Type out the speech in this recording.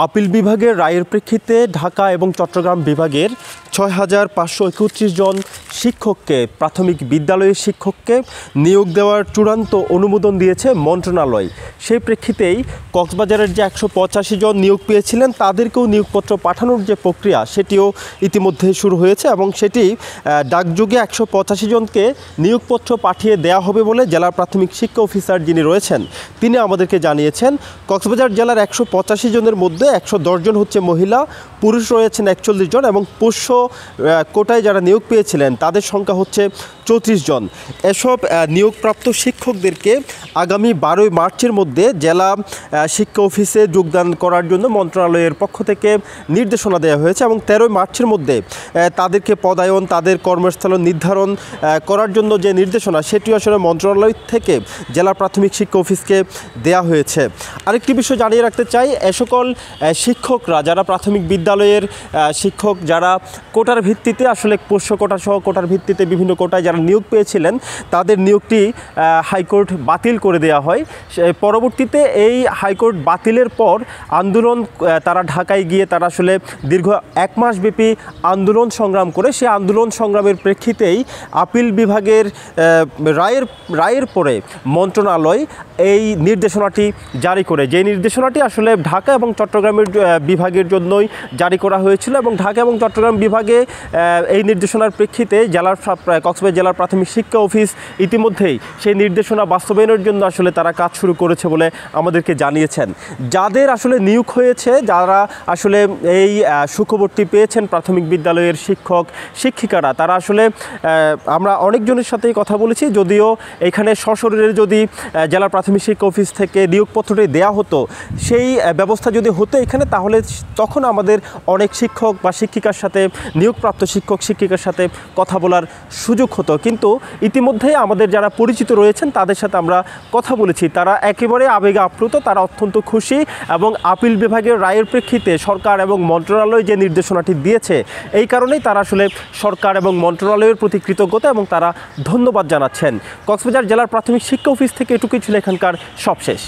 Appeal বিভাগের রায়ের প্রেক্ষিতে ঢাকা এবং চট্টগ্রাম বিভাগের ৬,৫৩১ জন শিক্ষককে প্রাথমিক বিদ্যালয়ের শিক্ষককে নিয়োগ দেওয়ার চূড়ান্ত অনুমোদন দিয়েছে মন্ত্রণালয়। সেই প্রেক্ষিতেই কক্সবাজারের যে ১৮৫ জন নিয়োগ পেয়েছিলেন তাদেরকেও নিয়োগপত্র পাঠানোর যে প্রক্রিয়া সেটিও ইতিমধ্যে শুরু হয়েছে এবং সেটি ডাকযোগে ১৮৫ জনকে নিয়োগপত্র পাঠিয়ে দেওয়া হবে বলে জেলার প্রাথমিক শিক্ষা অফিসার যিনি রয়েছেন তিনি আমাদেরকে জানিয়েছেন। কক্সবাজার জেলার ১৮৫ জনের মধ্যে ১১০ জন হচ্ছে মহিলা, পুরুষ রয়েছেন ৪১ জন এবং পোষ্য কোটায় যারা নিয়োগ পেয়েছিলেন তাদের সংখ্যা হচ্ছে ৩৪ জন। এসব নিয়োগপ্রাপ্ত শিক্ষকদেরকে আগামী ১২ মার্চের মধ্যে জেলা শিক্ষা অফিসে যোগদান করার জন্য মন্ত্রণালয়ের পক্ষ থেকে নির্দেশনা দেওয়া হয়েছে এবং ১৩ মার্চের মধ্যে তাদেরকে পদায়ন, তাদের কর্মস্থল নির্ধারণ করার জন্য যে নির্দেশনা সেটিও আসলে মন্ত্রণালয় থেকে জেলা প্রাথমিক শিক্ষা অফিসকে দেওয়া হয়েছে। আরেকটি বিষয় জানিয়ে রাখতে চাই, এ সকল শিক্ষকরা যারা প্রাথমিক বিদ্যালয়ের শিক্ষক যারা কোটার ভিত্তিতে আসলে পোষ্য কোটা সহ কোটার ভিত্তিতে বিভিন্ন কোটায় যারা নিয়োগ পেয়েছিলেন তাদের নিয়োগটি হাইকোর্ট বাতিল করে দেওয়া হয়। পরবর্তীতে এই হাইকোর্ট বাতিলের পর আন্দোলন তারা ঢাকায় গিয়ে তারা আসলে দীর্ঘ ১ মাসব্যাপী আন্দোলন সংগ্রাম করে সেই আন্দোলন সংগ্রামের প্রেক্ষিতেই আপিল বিভাগের রায়ের পরে মন্ত্রণালয় এই নির্দেশনাটি জারি করে, যে নির্দেশনাটি আসলে ঢাকা এবং চট্টগ্রামের বিভাগের জন্যই জারি করা হয়েছিল এবং ঢাকা এবং চট্টগ্রাম বিভাগে এই নির্দেশনার প্রেক্ষিতে কক্সবাজার জেলার প্রাথমিক শিক্ষা অফিস ইতিমধ্যেই সেই নির্দেশনা বাস্তবায়নের জন্য আসলে তারা কাজ শুরু করেছে বলে আমাদেরকে জানিয়েছেন। যাদের আসলে নিয়োগ হয়েছে, যারা আসলে এই সুখবরটি পেয়েছেন প্রাথমিক বিদ্যালয়ের শিক্ষক শিক্ষিকারা, তারা আসলে আমরা অনেকজনের সাথেই কথা বলেছি, যদিও এখানে সশরীরে যদি জেলা প্রাথমিক শিক্ষা অফিস থেকে নিয়োগপত্রটি দেওয়া হতো, সেই ব্যবস্থা যদি হতো এখানে, তাহলে তখন আমাদের অনেক শিক্ষক বা শিক্ষিকার সাথে নিয়োগপ্রাপ্ত শিক্ষক শিক্ষিকার সাথে কথা বলার সুযোগ হতো। কিন্তু ইতিমধ্যে আমাদের যারা পরিচিত রয়েছেন তাদের সাথে আমরা কথা বলেছি, তারা একেবারে আবেগে আপ্লুত, তারা অত্যন্ত খুশি এবং আপিল বিভাগের রায়ের প্রেক্ষিতে সরকার এবং মন্ত্রণালয় যে নির্দেশনাটি দিয়েছে এই কারণেই তারা আসলে সরকার এবং মন্ত্রণালয়ের প্রতি কৃতজ্ঞতা এবং তারা ধন্যবাদ জানাচ্ছেন। কক্সবাজার জেলার প্রাথমিক শিক্ষা অফিস থেকে এটুকুই ছিল এখানকার সবশেষ।